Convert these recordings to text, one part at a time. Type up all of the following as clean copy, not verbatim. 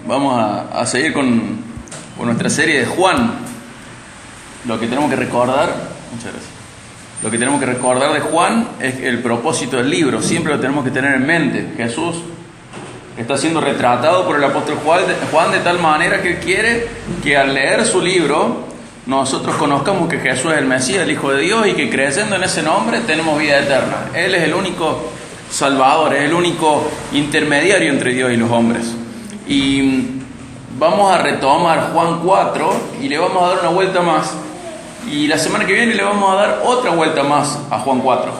Vamos a seguir con nuestra serie de Juan. Lo que tenemos que recordar, muchas gracias. Lo que tenemos que recordar de Juan es el propósito del libro. Siempre lo tenemos que tener en mente. Jesús está siendo retratado por el apóstol Juan de tal manera que él quiere que al leer su libro nosotros conozcamos que Jesús es el Mesías, el Hijo de Dios, y que creyendo en ese nombre tenemos vida eterna. Él es el único Salvador, es el único intermediario entre Dios y los hombres. Y vamos a retomar Juan 4 y le vamos a dar una vuelta más. Y la semana que viene le vamos a dar otra vuelta más a Juan 4,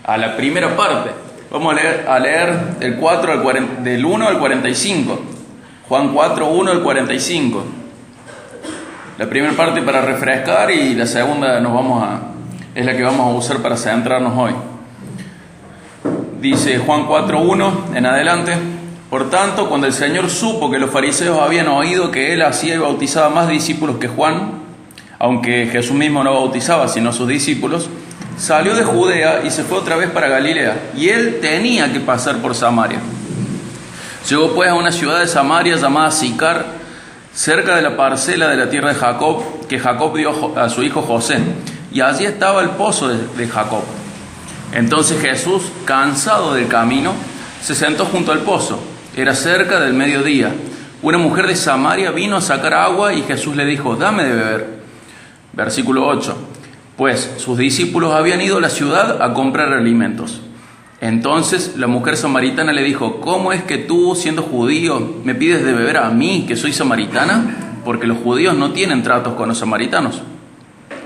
a la primera parte. Vamos a leer del 4 del 1 al 45. Juan 4, 1 al 45. La primera parte para refrescar y la segunda es la que vamos a usar para centrarnos hoy. Dice Juan 4, 1 en adelante: por tanto, cuando el Señor supo que los fariseos habían oído que Él hacía y bautizaba más discípulos que Juan, aunque Jesús mismo no bautizaba sino sus discípulos, salió de Judea y se fue otra vez para Galilea, y Él tenía que pasar por Samaria. Llegó pues a una ciudad de Samaria llamada Sicar, cerca de la parcela de la tierra de Jacob, que Jacob dio a su hijo José, y allí estaba el pozo de Jacob. Entonces Jesús, cansado del camino, se sentó junto al pozo. Era cerca del mediodía. Una mujer de Samaria vino a sacar agua y Jesús le dijo: dame de beber. Versículo 8. Pues sus discípulos habían ido a la ciudad a comprar alimentos. Entonces la mujer samaritana le dijo: ¿cómo es que tú, siendo judío, me pides de beber a mí, que soy samaritana? Porque los judíos no tienen tratos con los samaritanos.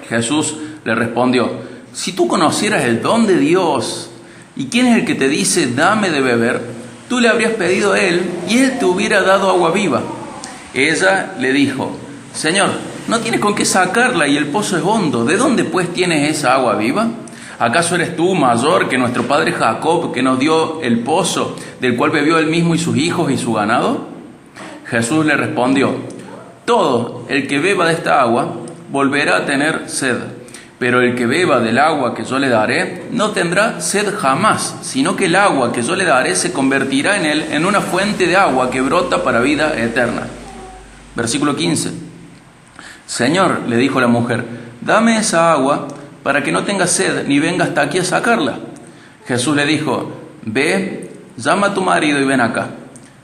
Jesús le respondió: si tú conocieras el don de Dios y quién es el que te dice dame de beber, tú le habrías pedido a él y él te hubiera dado agua viva. Ella le dijo: Señor, no tienes con qué sacarla y el pozo es hondo. ¿De dónde pues tienes esa agua viva? ¿Acaso eres tú mayor que nuestro padre Jacob, que nos dio el pozo, del cual bebió él mismo y sus hijos y su ganado? Jesús le respondió: todo el que beba de esta agua volverá a tener sed, pero el que beba del agua que yo le daré no tendrá sed jamás, sino que el agua que yo le daré se convertirá en él en una fuente de agua que brota para vida eterna. Versículo 15. Señor, le dijo la mujer, dame esa agua para que no tenga sed ni venga hasta aquí a sacarla. Jesús le dijo: ve, llama a tu marido y ven acá.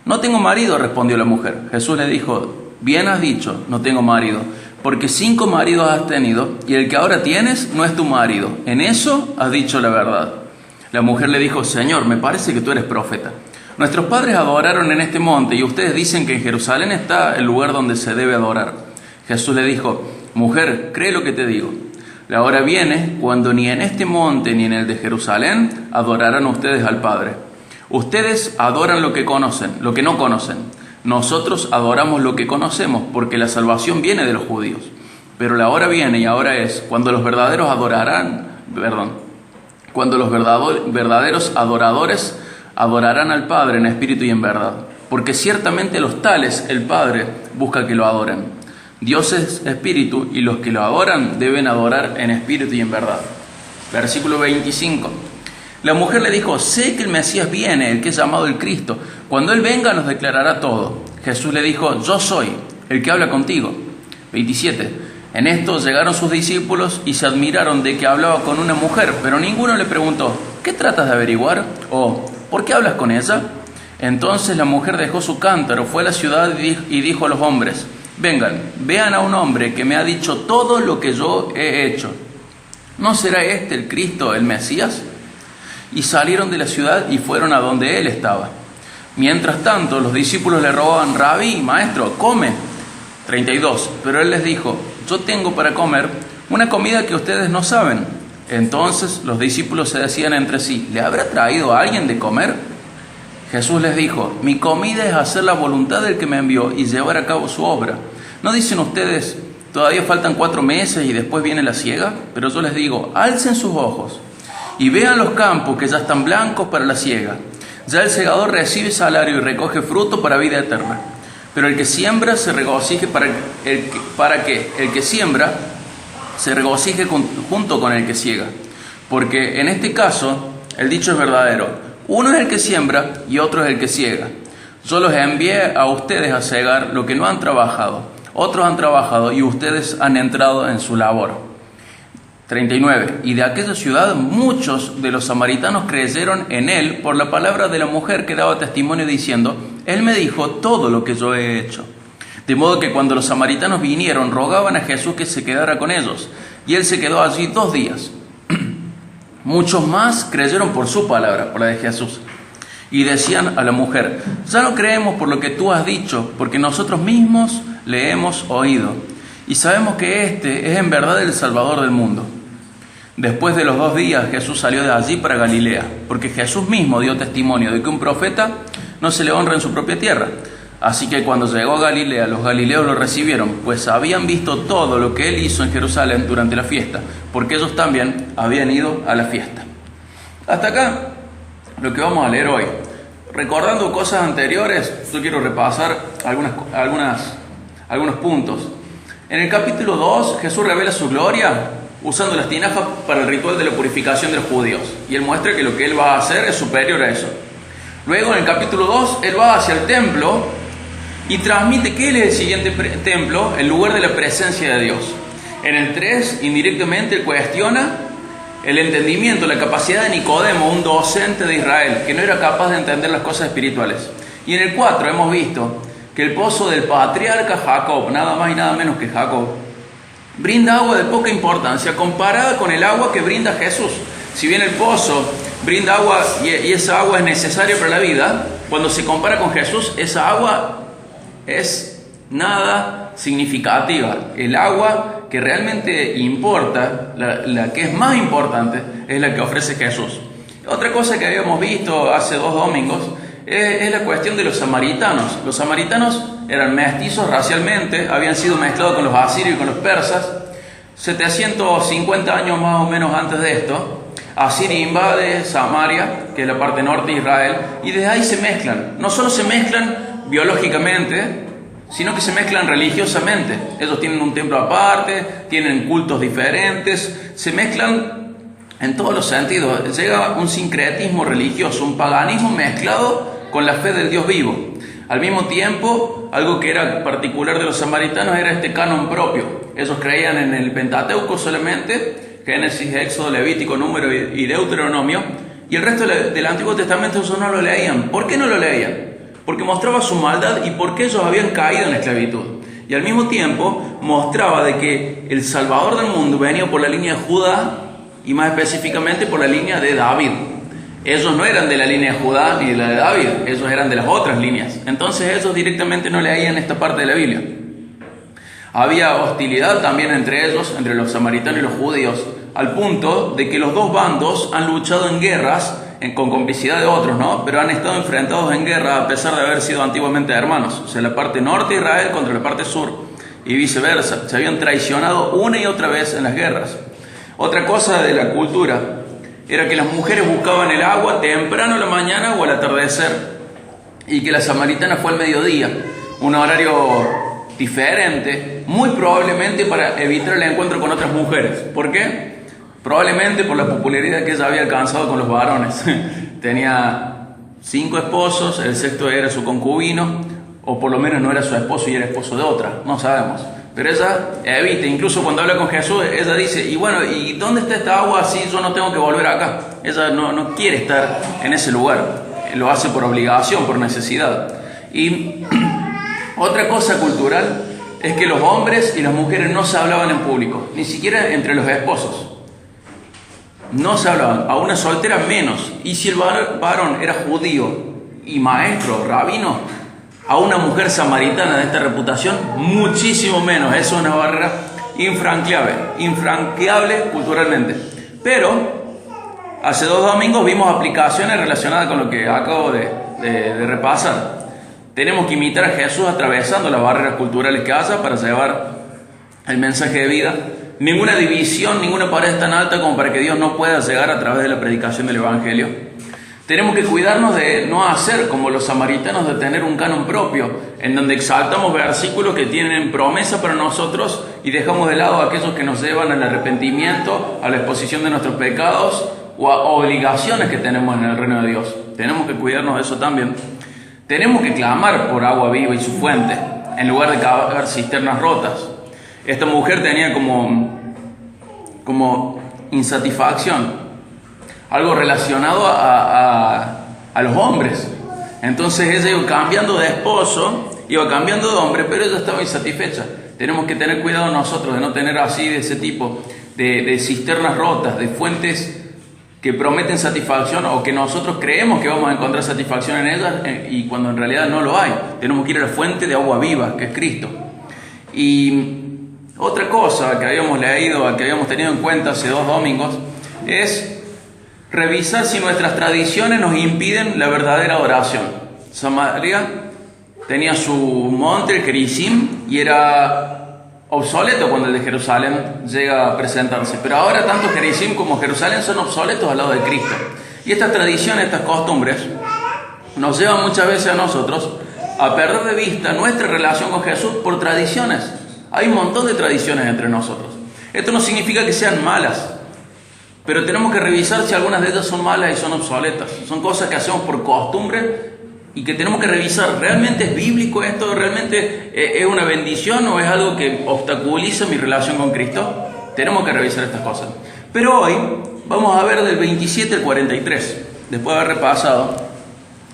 No tengo marido, respondió la mujer. Jesús le dijo: bien has dicho, no tengo marido, porque 5 maridos has tenido y el que ahora tienes no es tu marido. En eso has dicho la verdad. La mujer le dijo: Señor, me parece que tú eres profeta. Nuestros padres adoraron en este monte y ustedes dicen que en Jerusalén está el lugar donde se debe adorar. Jesús le dijo: mujer, cree lo que te digo. La hora viene cuando ni en este monte ni en el de Jerusalén adorarán ustedes al Padre. Ustedes adoran lo que no conocen. Nosotros adoramos lo que conocemos, porque la salvación viene de los judíos. Pero la hora viene y ahora es cuando los verdaderos adoradores adorarán al Padre en espíritu y en verdad, porque ciertamente los tales el Padre busca que lo adoren. Dios es espíritu y los que lo adoran deben adorar en espíritu y en verdad. Versículo 25. La mujer le dijo: sé que el Mesías viene, el que es llamado el Cristo. Cuando Él venga nos declarará todo. Jesús le dijo: yo soy el que habla contigo. 27. En esto llegaron sus discípulos y se admiraron de que hablaba con una mujer, pero ninguno le preguntó: ¿qué tratas de averiguar? O ¿por qué hablas con ella? Entonces la mujer dejó su cántaro, fue a la ciudad y dijo a los hombres: vengan, vean a un hombre que me ha dicho todo lo que yo he hecho. ¿No será este el Cristo, el Mesías? Y salieron de la ciudad y fueron a donde él estaba. Mientras tanto, los discípulos le rogaban: Rabí, maestro, come. 32. Pero él les dijo: yo tengo para comer una comida que ustedes no saben. Entonces los discípulos se decían entre sí: ¿le habrá traído a alguien de comer? Jesús les dijo: mi comida es hacer la voluntad del que me envió y llevar a cabo su obra. ¿No dicen ustedes: todavía faltan 4 meses y después viene la siega? Pero yo les digo: alcen sus ojos y vean los campos que ya están blancos para la siega. Ya el segador recibe salario y recoge fruto para vida eterna. Pero el que siembra se regocije para que el que siembra se regocije junto con el que siega. Porque en este caso el dicho es verdadero: uno es el que siembra y otro es el que siega. Yo los envié a ustedes a cegar lo que no han trabajado. Otros han trabajado y ustedes han entrado en su labor. 39. Y de aquella ciudad muchos de los samaritanos creyeron en él por la palabra de la mujer que daba testimonio diciendo: él me dijo todo lo que yo he hecho. De modo que cuando los samaritanos vinieron, rogaban a Jesús que se quedara con ellos. Y él se quedó allí 2 días. Muchos más creyeron por su palabra, por la de Jesús. Y decían a la mujer: ya no creemos por lo que tú has dicho, porque nosotros mismos le hemos oído. Y sabemos que este es en verdad el Salvador del mundo. Después de los 2 días, Jesús salió de allí para Galilea, porque Jesús mismo dio testimonio de que un profeta no se le honra en su propia tierra. Así que cuando llegó a Galilea, los galileos lo recibieron, pues habían visto todo lo que él hizo en Jerusalén durante la fiesta, porque ellos también habían ido a la fiesta. Hasta acá lo que vamos a leer hoy. Recordando cosas anteriores, yo quiero repasar algunos puntos. En el capítulo 2, Jesús revela su gloria usando las tinajas para el ritual de la purificación de los judíos, y él muestra que lo que él va a hacer es superior a eso. Luego, en el capítulo 2, él va hacia el templo y transmite que él es el siguiente templo, el lugar de la presencia de Dios. En el 3, indirectamente, él cuestiona el entendimiento, la capacidad de Nicodemo, un docente de Israel, que no era capaz de entender las cosas espirituales. Y en el 4 hemos visto que el pozo del patriarca Jacob, nada más y nada menos que Jacob, brinda agua de poca importancia comparada con el agua que brinda Jesús. Si bien el pozo brinda agua y esa agua es necesaria para la vida, cuando se compara con Jesús, esa agua es nada significativa. El agua que realmente importa, la que es más importante, es la que ofrece Jesús. Otra cosa que habíamos visto hace 2 domingos es la cuestión de los samaritanos. Los samaritanos eran mestizos racialmente, habían sido mezclados con los asirios y con los persas. 750 años más o menos antes de esto, Asiria invade Samaria, que es la parte norte de Israel, y desde ahí se mezclan. No solo se mezclan biológicamente, sino que se mezclan religiosamente. Ellos tienen un templo aparte, tienen cultos diferentes, se mezclan en todos los sentidos. Llega un sincretismo religioso, un paganismo mezclado con la fe del Dios vivo. Al mismo tiempo, algo que era particular de los samaritanos era este canon propio. Ellos creían en el Pentateuco solamente, Génesis, Éxodo, Levítico, Número y Deuteronomio, y el resto del Antiguo Testamento ellos no lo leían. ¿Por qué no lo leían? Porque mostraba su maldad y porque ellos habían caído en la esclavitud. Y al mismo tiempo mostraba de que el Salvador del mundo venía por la línea de Judá y más específicamente por la línea de David. Ellos no eran de la línea de Judá ni de la de David, ellos eran de las otras líneas. Entonces ellos directamente no leían esta parte de la Biblia. Había hostilidad también entre ellos, entre los samaritanos y los judíos, al punto de que los 2 bandos han luchado en guerras con complicidad de otros, ¿no? Pero han estado enfrentados en guerra a pesar de haber sido antiguamente hermanos. O sea, la parte norte de Israel contra la parte sur y viceversa. Se habían traicionado una y otra vez en las guerras. Otra cosa de la cultura era que las mujeres buscaban el agua temprano a la mañana o al atardecer, y que la samaritana fue al mediodía, un horario diferente, muy probablemente para evitar el encuentro con otras mujeres. ¿Por qué? Probablemente por la popularidad que ella había alcanzado con los varones. Tenía 5 esposos, el 6º era su concubino, o por lo menos no era su esposo y era esposo de otra, no sabemos. Pero ella evita, incluso cuando habla con Jesús, ella dice: y bueno, ¿y dónde está esta agua así yo no tengo que volver acá? Ella no quiere estar en ese lugar, lo hace por obligación, por necesidad. Y otra cosa cultural es que los hombres y las mujeres no se hablaban en público, ni siquiera entre los esposos. No se hablaban, a una soltera menos. Y si el varón era judío y maestro, rabino, a una mujer samaritana de esta reputación, muchísimo menos. Eso es una barrera infranqueable culturalmente. Pero hace 2 domingos vimos aplicaciones relacionadas con lo que acabo de repasar. Tenemos que imitar a Jesús atravesando las barreras culturales que haya para llevar el mensaje de vida. Ninguna división, ninguna pared es tan alta como para que Dios no pueda llegar a través de la predicación del Evangelio. Tenemos que cuidarnos de no hacer como los samaritanos, de tener un canon propio, en donde exaltamos versículos que tienen promesa para nosotros y dejamos de lado a aquellos que nos llevan al arrepentimiento, a la exposición de nuestros pecados o a obligaciones que tenemos en el reino de Dios. Tenemos que cuidarnos de eso también. Tenemos que clamar por agua viva y su fuente, en lugar de cavar cisternas rotas. Esta mujer tenía como insatisfacción algo relacionado a los hombres. Entonces ella iba cambiando de esposo, iba cambiando de hombre, pero ella estaba insatisfecha. Tenemos que tener cuidado nosotros de no tener así, de ese tipo de cisternas rotas, de fuentes que prometen satisfacción o que nosotros creemos que vamos a encontrar satisfacción en ellas y cuando en realidad no lo hay. Tenemos que ir a la fuente de agua viva, que es Cristo. Y otra cosa que habíamos leído, que habíamos tenido en cuenta hace 2 domingos, es revisar si nuestras tradiciones nos impiden la verdadera adoración. Samaria tenía su monte, el Gerizim, y era obsoleto cuando el de Jerusalén llega a presentarse. Pero ahora tanto Gerizim como Jerusalén son obsoletos al lado de Cristo. Y estas tradiciones, estas costumbres, nos llevan muchas veces a nosotros a perder de vista nuestra relación con Jesús por tradiciones. Hay un montón de tradiciones entre nosotros. Esto no significa que sean malas, pero tenemos que revisar si algunas de ellas son malas y son obsoletas. Son cosas que hacemos por costumbre y que tenemos que revisar. ¿Realmente es bíblico esto? ¿Realmente es una bendición o es algo que obstaculiza mi relación con Cristo? Tenemos que revisar estas cosas. Pero hoy vamos a ver del 27 al 43, después de haber repasado.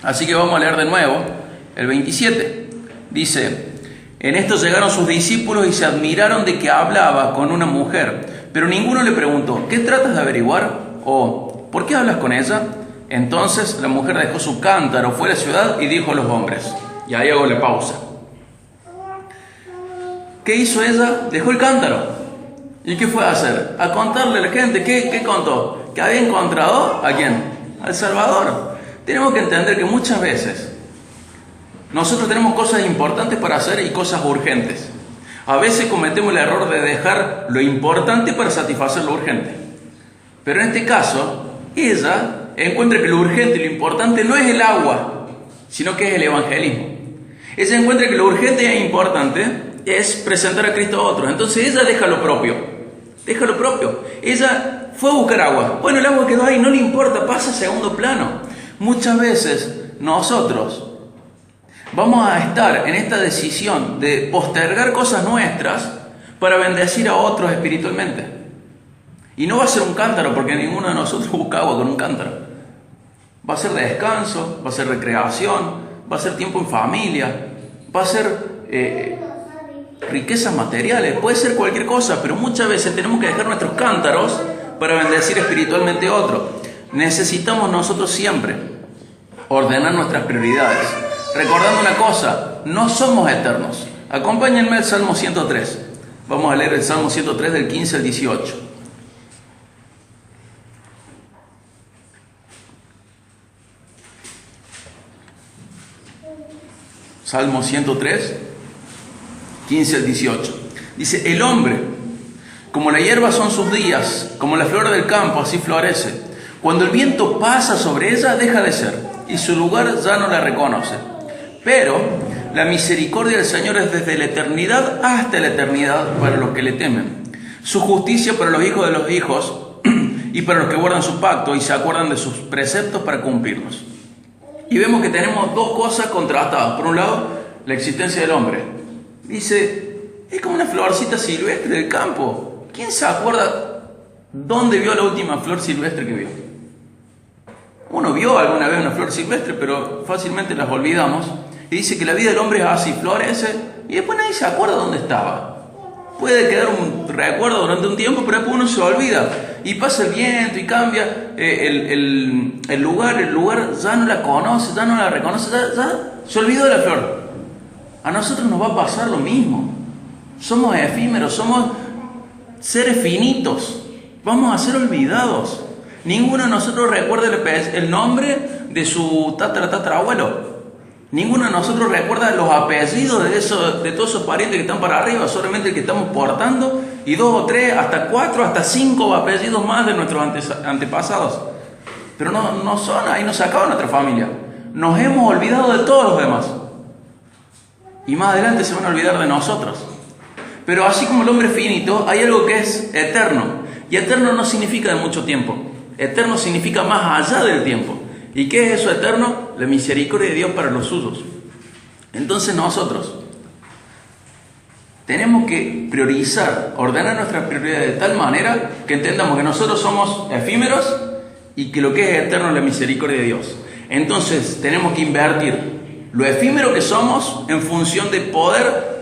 Así que vamos a leer de nuevo el 27. Dice: en esto llegaron sus discípulos y se admiraron de que hablaba con una mujer. Pero ninguno le preguntó: ¿qué tratas de averiguar? O ¿por qué hablas con ella? Entonces la mujer dejó su cántaro, fue a la ciudad y dijo a los hombres. Y ahí hago la pausa. ¿Qué hizo ella? Dejó el cántaro. ¿Y qué fue a hacer? A contarle a la gente. ¿Qué contó? ¿Que había encontrado a quién? Al Salvador. Tenemos que entender que muchas veces nosotros tenemos cosas importantes para hacer y cosas urgentes. A veces cometemos el error de dejar lo importante para satisfacer lo urgente. Pero en este caso, ella encuentra que lo urgente y lo importante no es el agua, sino que es el evangelismo. Ella encuentra que lo urgente e importante es presentar a Cristo a otros. Entonces ella deja lo propio. Ella fue a buscar agua. Bueno, el agua quedó ahí, no le importa, pasa a segundo plano. Muchas veces nosotros vamos a estar en esta decisión de postergar cosas nuestras para bendecir a otros espiritualmente. Y no va a ser un cántaro, porque ninguno de nosotros busca agua con un cántaro. Va a ser descanso, va a ser recreación, va a ser tiempo en familia, va a ser riquezas materiales, puede ser cualquier cosa, pero muchas veces tenemos que dejar nuestros cántaros para bendecir espiritualmente a otros. Necesitamos nosotros siempre ordenar nuestras prioridades. Recordando una cosa, no somos eternos. Acompáñenme al Salmo 103. Vamos a leer el Salmo 103 del 15 al 18. Salmo 103, 15 al 18. Dice: el hombre, como la hierba son sus días, como la flor del campo, así florece. Cuando el viento pasa sobre ella, deja de ser, y su lugar ya no la reconoce. Pero la misericordia del Señor es desde la eternidad hasta la eternidad para los que le temen. Su justicia para los hijos de los hijos y para los que guardan su pacto y se acuerdan de sus preceptos para cumplirlos. Y vemos que tenemos dos cosas contrastadas. Por un lado, la existencia del hombre. Dice, es como una florcita silvestre del campo. ¿Quién se acuerda dónde vio la última flor silvestre que vio? Uno vio alguna vez una flor silvestre, pero fácilmente las olvidamos. Y dice que la vida del hombre es así, florece, y después nadie se acuerda dónde estaba. Puede quedar un recuerdo durante un tiempo, pero después uno se olvida. Y pasa el viento y cambia el lugar ya no la conoce, ya no la reconoce, ya se olvidó de la flor. A nosotros nos va a pasar lo mismo. Somos efímeros, somos seres finitos. Vamos a ser olvidados. Ninguno de nosotros recuerda el nombre de su tatarabuelo. Ninguno de nosotros recuerda los apellidos de todos esos parientes que están para arriba, solamente el que estamos portando, y 2 o 3, hasta 4, hasta 5 apellidos más de nuestros antepasados. Pero no son, ahí no se acaba nuestra familia. Nos hemos olvidado de todos los demás. Y más adelante se van a olvidar de nosotros. Pero así como el hombre es finito, hay algo que es eterno. Y eterno no significa de mucho tiempo. Eterno significa más allá del tiempo. ¿Y qué es eso eterno? La misericordia de Dios para los suyos. Entonces nosotros tenemos que priorizar, ordenar nuestras prioridades de tal manera que entendamos que nosotros somos efímeros y que lo que es eterno es la misericordia de Dios. Entonces tenemos que invertir lo efímero que somos en función de poder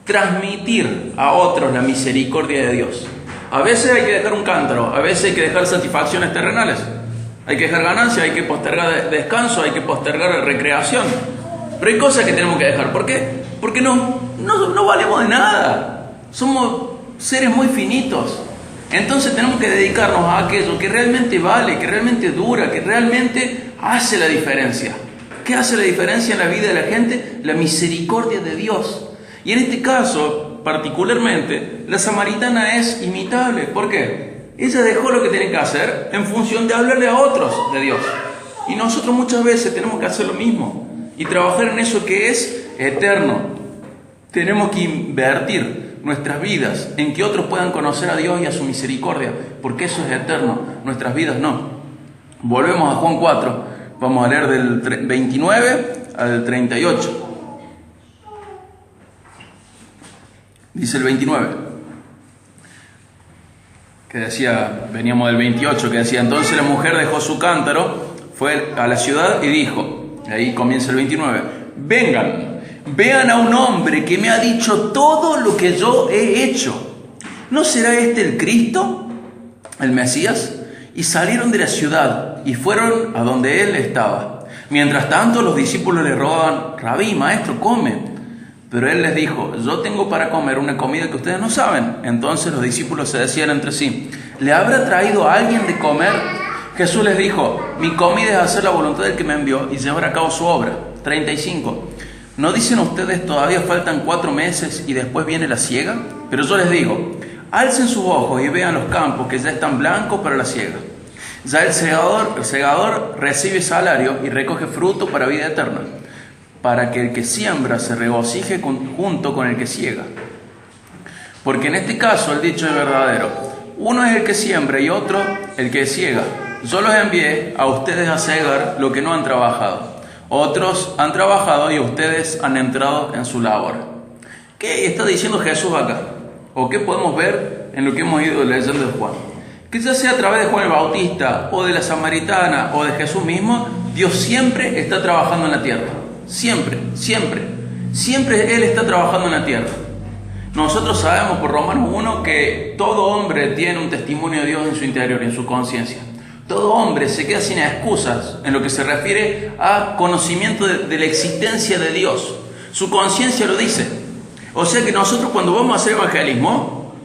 transmitir a otros la misericordia de Dios. A veces hay que dejar un cántaro, a veces hay que dejar satisfacciones terrenales, hay que dejar ganancias, hay que postergar descanso, hay que postergar recreación. Pero hay cosas que tenemos que dejar. ¿Por qué? Porque no valemos de nada. Somos seres muy finitos. Entonces tenemos que dedicarnos a aquello que realmente vale, que realmente dura, que realmente hace la diferencia. ¿Qué hace la diferencia en la vida de la gente? La misericordia de Dios. Y en este caso, particularmente, la samaritana es imitable. ¿Por qué? Ella dejó lo que tiene que hacer en función de hablarle a otros de Dios. Y nosotros muchas veces tenemos que hacer lo mismo y trabajar en eso que es eterno. Tenemos que invertir nuestras vidas en que otros puedan conocer a Dios y a su misericordia, porque eso es eterno, nuestras vidas no. Volvemos a Juan 4, vamos a leer del 29 al 38. Dice el 29, que decía, veníamos del 28, que decía: entonces la mujer dejó su cántaro, fue a la ciudad y dijo, ahí comienza el 29, vengan, vean a un hombre que me ha dicho todo lo que yo he hecho. ¿No será este el Cristo, el Mesías? Y salieron de la ciudad y fueron a donde él estaba. Mientras tanto los discípulos le rogaban: Rabí, maestro, come. Pero él les dijo: yo tengo para comer una comida que ustedes no saben. Entonces los discípulos se decían entre sí: ¿le habrá traído a alguien de comer? Jesús les dijo: mi comida es hacer la voluntad del que me envió y llevar a cabo su obra. 35. ¿No dicen ustedes todavía faltan 4 meses y después viene la siega? Pero yo les digo: alcen sus ojos y vean los campos que ya están blancos para la siega. Ya el segador recibe salario y recoge fruto para vida eterna, para que el que siembra se regocije junto con el que siega. Porque en este caso el dicho es verdadero: uno es el que siembra y otro el que siega. Yo los envié a ustedes a segar lo que no han trabajado. Otros han trabajado y ustedes han entrado en su labor. ¿Qué está diciendo Jesús acá? ¿O qué podemos ver en lo que hemos ido leyendo de Juan? Que ya sea a través de Juan el Bautista o de la samaritana o de Jesús mismo, Dios siempre está trabajando en la tierra. Siempre, siempre. Siempre Él está trabajando en la tierra. Nosotros sabemos por Romanos 1 que todo hombre tiene un testimonio de Dios en su interior, en su conciencia. Todo hombre se queda sin excusas en lo que se refiere a conocimiento de la existencia de Dios. Su conciencia lo dice. O sea que nosotros cuando vamos a hacer evangelismo,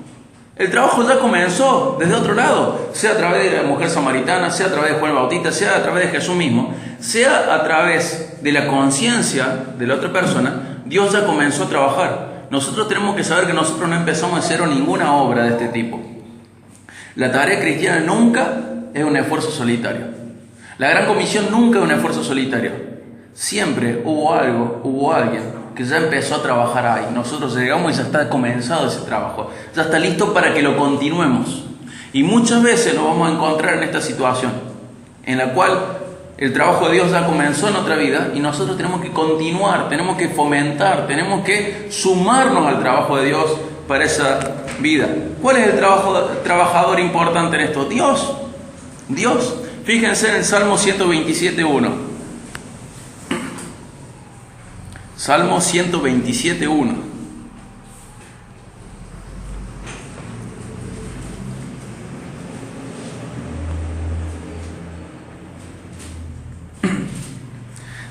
el trabajo ya comenzó desde otro lado, sea a través de la mujer samaritana, sea a través de Juan el Bautista, sea a través de Jesús mismo, sea a través de la conciencia de la otra persona. Dios ya comenzó a trabajar. Nosotros tenemos que saber que nosotros no empezamos a hacer ninguna obra de este tipo. La tarea cristiana nunca es un esfuerzo solitario. La gran comisión nunca es un esfuerzo solitario. Siempre hubo alguien que ya empezó a trabajar ahí. Nosotros llegamos y ya está comenzado ese trabajo. Ya está listo para que lo continuemos. Y muchas veces nos vamos a encontrar en esta situación en la cual el trabajo de Dios ya comenzó en otra vida y nosotros tenemos que continuar, tenemos que fomentar, tenemos que sumarnos al trabajo de Dios para esa vida. ¿Cuál es el trabajador importante en esto? Dios. Dios. Fíjense en el Salmo 127.1. Salmo 127.1.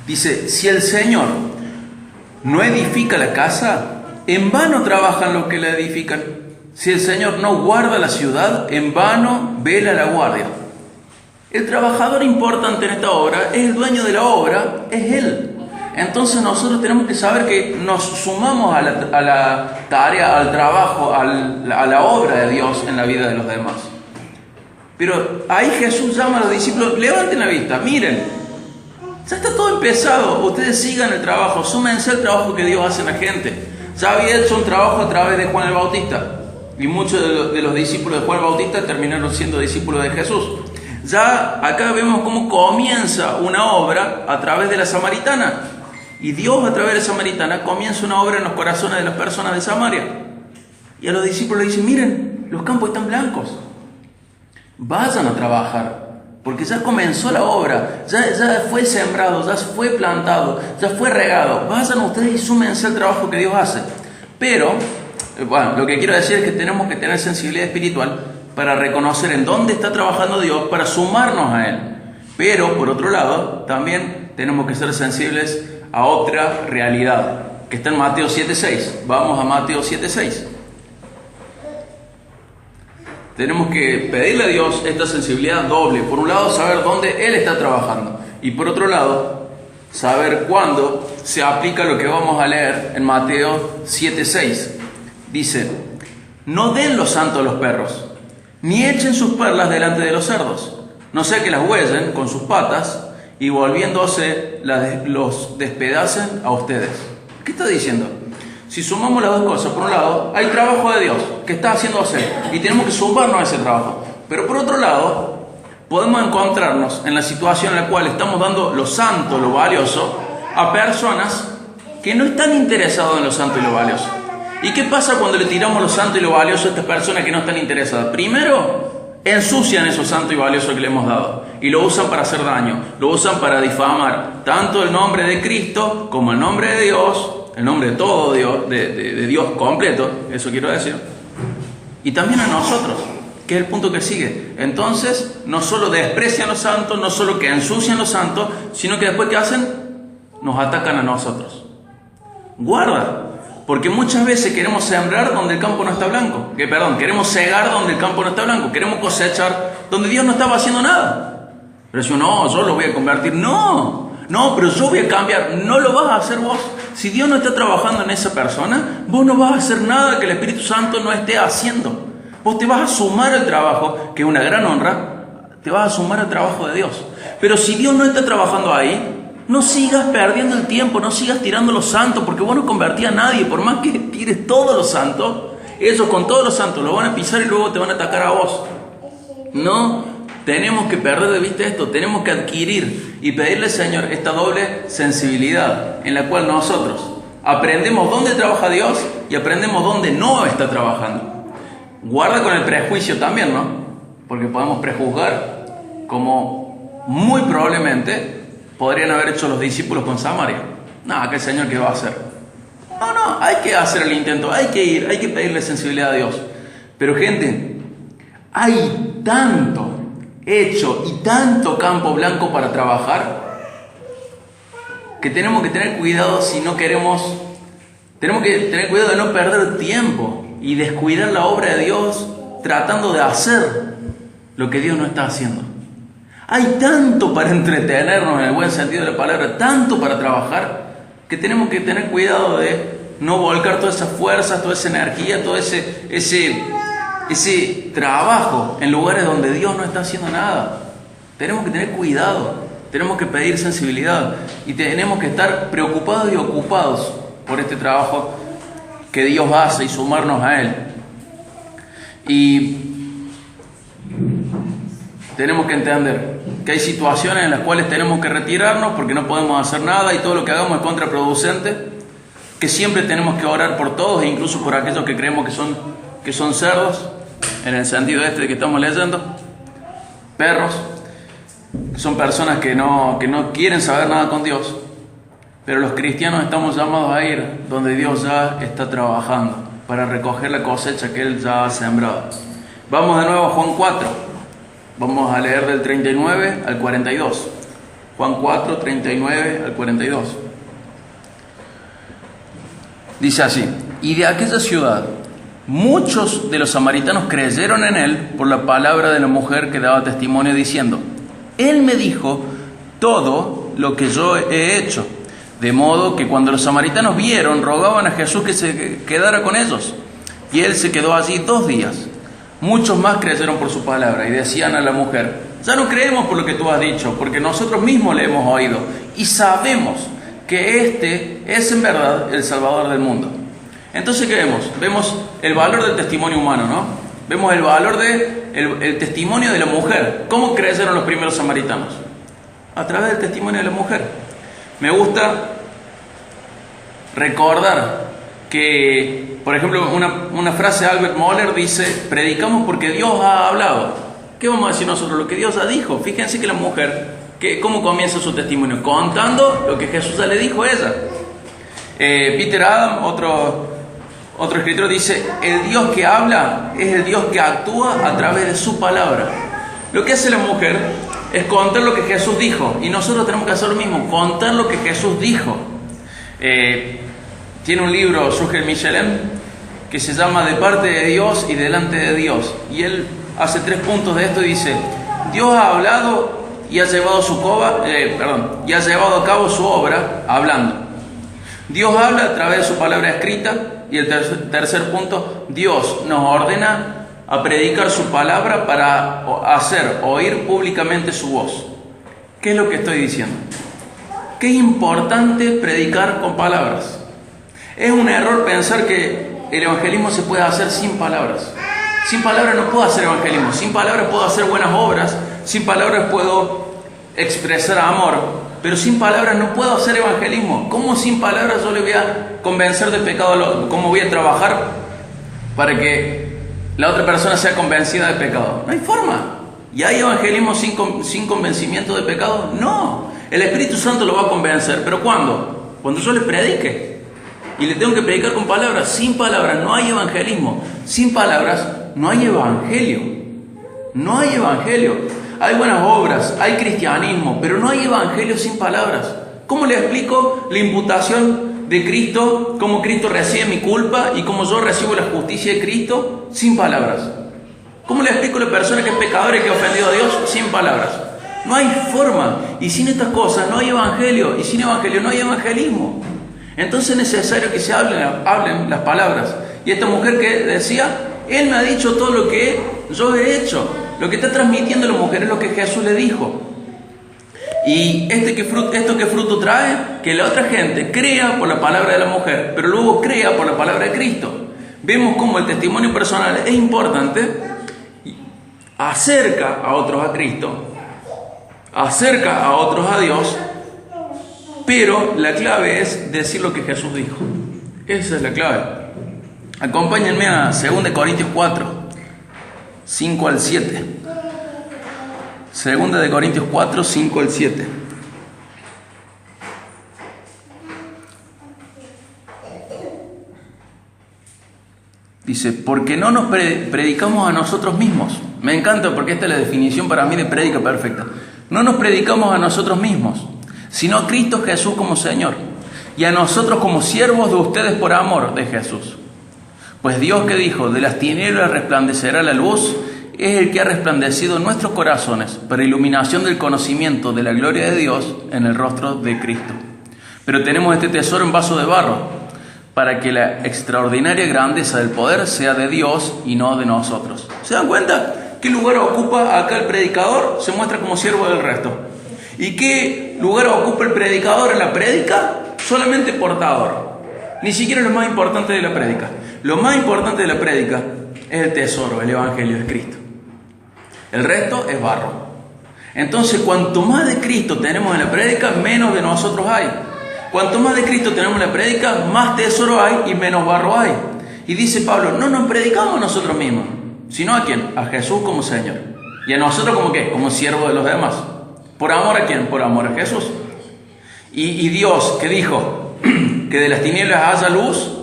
Dice: si el Señor no edifica la casa, en vano trabajan los que la edifican. Si el Señor no guarda la ciudad, en vano vela la guardia. El trabajador importante en esta obra es el dueño de la obra, es Él. Entonces nosotros tenemos que saber que nos sumamos a la tarea, al trabajo, a la obra de Dios en la vida de los demás. Pero ahí Jesús llama a los discípulos: levanten la vista, miren, ya está todo empezado, ustedes sigan el trabajo, súmense al trabajo que Dios hace en la gente. Ya había hecho un trabajo a través de Juan el Bautista, y muchos de los discípulos de Juan el Bautista terminaron siendo discípulos de Jesús. Ya acá vemos cómo comienza una obra a través de la samaritana. Y Dios a través de la samaritana comienza una obra en los corazones de las personas de Samaria. Y a los discípulos le dicen, miren, los campos están blancos. Vayan a trabajar. Porque ya comenzó la obra, ya fue sembrado, ya fue plantado, ya fue regado. Vayan ustedes y súmense al trabajo que Dios hace. Pero, bueno, lo que quiero decir es que tenemos que tener sensibilidad espiritual para reconocer en dónde está trabajando Dios, para sumarnos a Él. Pero, por otro lado, también tenemos que ser sensibles a otra realidad, que está en Mateo 7:6. Vamos a Mateo 7:6. Tenemos que pedirle a Dios esta sensibilidad doble. Por un lado, saber dónde Él está trabajando. Y por otro lado, saber cuándo se aplica lo que vamos a leer en Mateo 7:6. Dice, no den lo santo a los perros, ni echen sus perlas delante de los cerdos, no sea que las huellen con sus patas y volviéndose los despedacen a ustedes. ¿Qué está diciendo? Si sumamos las dos cosas, por un lado, hay trabajo de Dios que está haciendo hacer y tenemos que sumarnos a ese trabajo. Pero por otro lado, podemos encontrarnos en la situación en la cual estamos dando lo santo, lo valioso, a personas que no están interesadas en lo santo y lo valioso. ¿Y qué pasa cuando le tiramos lo santo y lo valioso a estas personas que no están interesadas? Primero, ensucian eso santo y valioso que le hemos dado y lo usan para hacer daño, lo usan para difamar tanto el nombre de Cristo como el nombre de Dios, el nombre de todo Dios, de Dios completo, eso quiero decir, y también a nosotros, que es el punto que sigue. Entonces, no solo desprecian los santos, no solo que ensucian los santos, sino que después, ¿qué hacen? Nos atacan a nosotros. Guarda, porque muchas veces queremos sembrar donde el campo no está blanco, queremos cegar donde el campo no está blanco, queremos cosechar donde Dios no estaba haciendo nada. Pero si no, yo lo voy a convertir, no, pero yo voy a cambiar. No lo vas a hacer vos. Si Dios no está trabajando en esa persona, vos no vas a hacer nada que el Espíritu Santo no esté haciendo. Vos te vas a sumar al trabajo, que es una gran honra, te vas a sumar al trabajo de Dios. Pero si Dios no está trabajando ahí, no sigas perdiendo el tiempo, no sigas tirando los santos, porque vos no convertís a nadie. Por más que tires todos los santos, ellos con todos los santos lo van a pisar y luego te van a atacar a vos. No tenemos que perder de vista esto, tenemos que adquirir y pedirle al Señor esta doble sensibilidad en la cual nosotros aprendemos dónde trabaja Dios y aprendemos dónde no está trabajando. Guarda con el prejuicio también, ¿no? Porque podemos prejuzgar como muy probablemente podrían haber hecho los discípulos con Samaria. No, ¿qué Señor qué va a hacer? No, hay que hacer el intento, hay que ir, hay que pedirle sensibilidad a Dios. Pero gente, hay tanto hecho y tanto campo blanco para trabajar que tenemos que tener cuidado si no queremos, tenemos que tener cuidado de no perder tiempo y descuidar la obra de Dios tratando de hacer lo que Dios no está haciendo. Hay tanto para entretenernos en el buen sentido de la palabra, tanto para trabajar, que tenemos que tener cuidado de no volcar todas esas fuerzas, toda esa energía, todo ese trabajo en lugares donde Dios no está haciendo nada. Tenemos que tener cuidado, tenemos que pedir sensibilidad y tenemos que estar preocupados y ocupados por este trabajo que Dios hace y sumarnos a Él. Y tenemos que entender que hay situaciones en las cuales tenemos que retirarnos porque no podemos hacer nada y todo lo que hagamos es contraproducente, que siempre tenemos que orar por todos e incluso por aquellos que creemos que son cerdos, en el sentido este de que estamos leyendo, perros, que son personas que no quieren saber nada con Dios, pero los cristianos estamos llamados a ir donde Dios ya está trabajando para recoger la cosecha que Él ya ha sembrado. Vamos de nuevo a Juan 4. Vamos a leer del 39 al 42. Juan 4, 39 al 42. Dice así: y de aquella ciudad muchos de los samaritanos creyeron en Él por la palabra de la mujer que daba testimonio diciendo: Él me dijo todo lo que yo he hecho. De modo que cuando los samaritanos vieron, rogaban a Jesús que se quedara con ellos. Y Él se quedó allí 2 días. Muchos más creyeron por su palabra y decían a la mujer: ya no creemos por lo que tú has dicho, porque nosotros mismos le hemos oído y sabemos que este es en verdad el Salvador del mundo. Entonces, ¿qué vemos? Vemos el valor del testimonio humano, ¿no? Vemos el valor el testimonio de la mujer. ¿Cómo creyeron los primeros samaritanos? A través del testimonio de la mujer. Me gusta recordar que, por ejemplo, una frase de Albert Mohler dice: predicamos porque Dios ha hablado. ¿Qué vamos a decir nosotros? Lo que Dios ya dijo. Fíjense que la mujer, ¿cómo comienza su testimonio? Contando lo que Jesús ya le dijo a ella. Peter Adam, otro escritor, dice: el Dios que habla es el Dios que actúa a través de su palabra. Lo que hace la mujer es contar lo que Jesús dijo, y nosotros tenemos que hacer lo mismo, contar lo que Jesús dijo. Tiene un libro, Surgel Michelin, que se llama De parte de Dios y delante de Dios, y él hace 3 puntos de esto y dice: Dios ha hablado y ha llevado y ha llevado a cabo su obra hablando. Dios habla a través de su palabra escrita. Y el tercer punto: Dios nos ordena a predicar su palabra para hacer oír públicamente su voz. ¿Qué es lo que estoy diciendo? Que es importante predicar con palabras. Es un error pensar que el evangelismo se puede hacer sin palabras. Sin palabras no puedo hacer evangelismo. Sin palabras puedo hacer buenas obras. Sin palabras puedo expresar amor. Pero sin palabras no puedo hacer evangelismo. ¿Cómo sin palabras yo le voy a convencer del pecado? ¿Cómo voy a trabajar para que la otra persona sea convencida del pecado? No hay forma. ¿Y hay evangelismo sin convencimiento de pecado? No. El Espíritu Santo lo va a convencer. ¿Pero cuándo? Cuando yo le predique. Y le tengo que predicar con palabras. Sin palabras no hay evangelismo. Sin palabras no hay evangelio. No hay evangelio. Hay buenas obras, hay cristianismo, pero no hay evangelio sin palabras. ¿Cómo le explico la imputación de Cristo? ¿Cómo Cristo recibe mi culpa y cómo yo recibo la justicia de Cristo? Sin palabras. ¿Cómo le explico a la persona que es pecadora y que ha ofendido a Dios? Sin palabras. No hay forma. Y sin estas cosas no hay evangelio. Y sin evangelio no hay evangelismo. Entonces es necesario que se hablen las palabras. Y esta mujer que decía: Él me ha dicho todo lo que yo he hecho. Lo que está transmitiendo la mujer es lo que Jesús le dijo. Y esto que fruto trae, que la otra gente crea por la palabra de la mujer, pero luego crea por la palabra de Cristo. Vemos cómo el testimonio personal es importante, acerca a otros a Cristo, acerca a otros a Dios, pero la clave es decir lo que Jesús dijo. Esa es la clave. Acompáñenme a 2 Corintios 4. 5 al 7. 2 Corintios 4, 5 al 7. Dice: porque no nos predicamos a nosotros mismos. Me encanta porque esta es la definición para mí de prédica perfecta. No nos predicamos a nosotros mismos, sino a Cristo Jesús como Señor, y a nosotros como siervos de ustedes por amor de Jesús. Pues Dios, que dijo: de las tinieblas resplandecerá la luz, es el que ha resplandecido en nuestros corazones para iluminación del conocimiento de la gloria de Dios en el rostro de Cristo. Pero tenemos este tesoro en vaso de barro, para que la extraordinaria grandeza del poder sea de Dios y no de nosotros. ¿Se dan cuenta qué lugar ocupa acá el predicador? Se muestra como siervo del resto. ¿Y qué lugar ocupa el predicador en la prédica? Solamente portador. Ni siquiera lo más importante de la prédica. Lo más importante de la prédica es el tesoro, el evangelio de Cristo. El resto es barro. Entonces, cuanto más de Cristo tenemos en la prédica, menos de nosotros hay. Cuanto más de Cristo tenemos en la prédica, más tesoro hay y menos barro hay. Y dice Pablo: no nos predicamos a nosotros mismos, sino ¿a quién? A Jesús como Señor. ¿Y a nosotros como qué? Como siervos de los demás. ¿Por amor a quién? Por amor a Jesús. Y Dios, que dijo que de las tinieblas haya luz,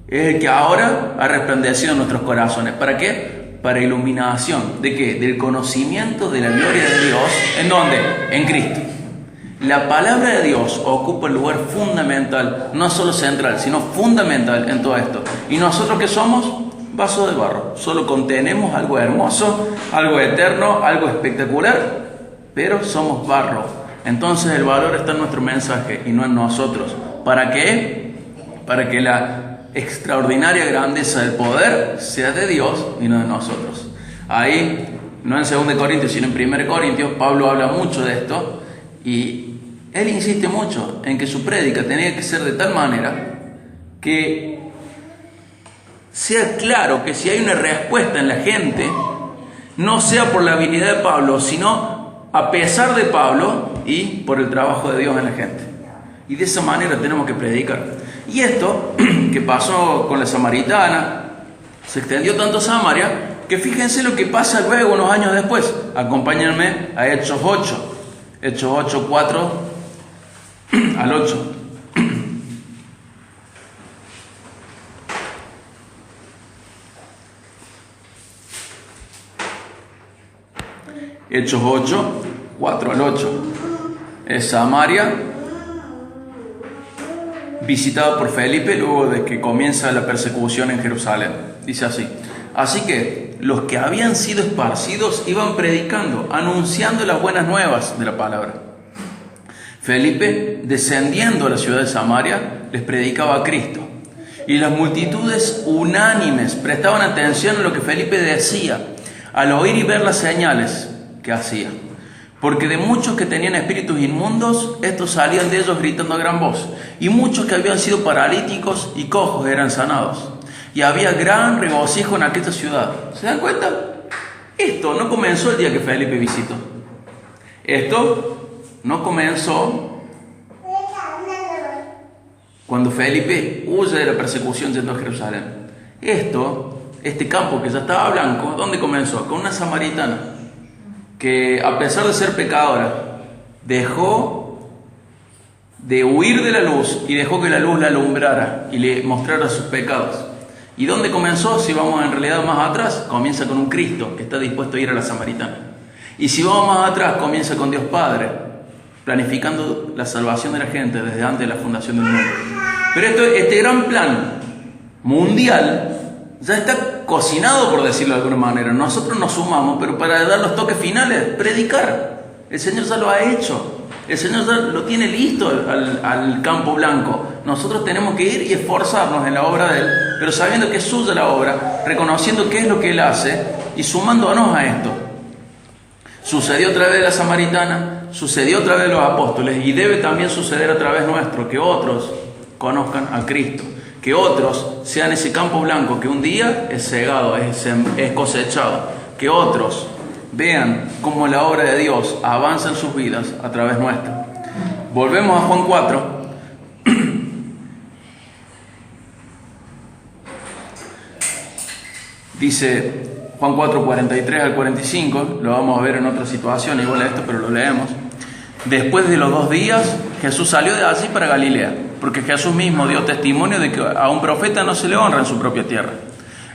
es el que ahora ha resplandecido en nuestros corazones. ¿Para qué? Para iluminación. ¿De qué? Del conocimiento de la gloria de Dios. ¿En dónde? En Cristo. La palabra de Dios ocupa el lugar fundamental, no solo central, sino fundamental en todo esto. ¿Y nosotros qué somos? Vasos de barro. Solo contenemos algo hermoso, algo eterno, algo espectacular, pero somos barro. Entonces el valor está en nuestro mensaje y no en nosotros. ¿Para qué? Para que la extraordinaria grandeza del poder sea de Dios y no de nosotros. Ahí, no en 2 Corintios, sino en 1 Corintios, Pablo habla mucho de esto y él insiste mucho en que su prédica tenía que ser de tal manera que sea claro, que si hay una respuesta en la gente, no sea por la habilidad de Pablo, sino a pesar de Pablo y por el trabajo de Dios en la gente. Y de esa manera tenemos que predicar. Y esto que pasó con la samaritana, se extendió tanto a Samaria, que fíjense lo que pasa luego unos años después. Acompáñenme a Hechos 8, Hechos 8, 4 al 8. Hechos 8, 4 al 8. Es Samaria, visitada por Felipe luego de que comienza la persecución en Jerusalén. Dice así: así que los que habían sido esparcidos iban predicando, anunciando las buenas nuevas de la palabra. Felipe, descendiendo a la ciudad de Samaria, les predicaba a Cristo. Y las multitudes unánimes prestaban atención a lo que Felipe decía, al oír y ver las señales que hacía. Porque de muchos que tenían espíritus inmundos, estos salían de ellos gritando a gran voz. Y muchos que habían sido paralíticos y cojos eran sanados. Y había gran regocijo en aquella ciudad. ¿Se dan cuenta? Esto no comenzó el día que Felipe visitó. Esto no comenzó cuando Felipe huye de la persecución yendo a Jerusalén. Este campo que ya estaba blanco, ¿dónde comenzó? Con una samaritana que, a pesar de ser pecadora, dejó de huir de la luz y dejó que la luz la alumbrara y le mostrara sus pecados. ¿Y dónde comenzó? Si vamos en realidad más atrás, comienza con un Cristo que está dispuesto a ir a la samaritana. Y si vamos más atrás, comienza con Dios Padre, planificando la salvación de la gente desde antes de la fundación del mundo. Pero este gran plan mundial ya está cocinado, por decirlo de alguna manera. Nosotros nos sumamos, pero para dar los toques finales, predicar. El Señor ya lo ha hecho. El Señor ya lo tiene listo al campo blanco. Nosotros tenemos que ir y esforzarnos en la obra de Él, pero sabiendo que es suya la obra, reconociendo qué es lo que Él hace y sumándonos a esto. Sucedió a través de la samaritana, sucedió a través de los apóstoles y debe también suceder a través nuestro, que otros conozcan a Cristo, que otros sean ese campo blanco que un día es segado, es cosechado, que otros vean cómo la obra de Dios avanza en sus vidas a través nuestro. Volvemos a Juan 4. Dice Juan 4, 43 al 45, lo vamos a ver en otra situación, igual a esto, pero lo leemos. Después de los 2 días, Jesús salió de allí para Galilea, porque Jesús mismo dio testimonio de que a un profeta no se le honra en su propia tierra.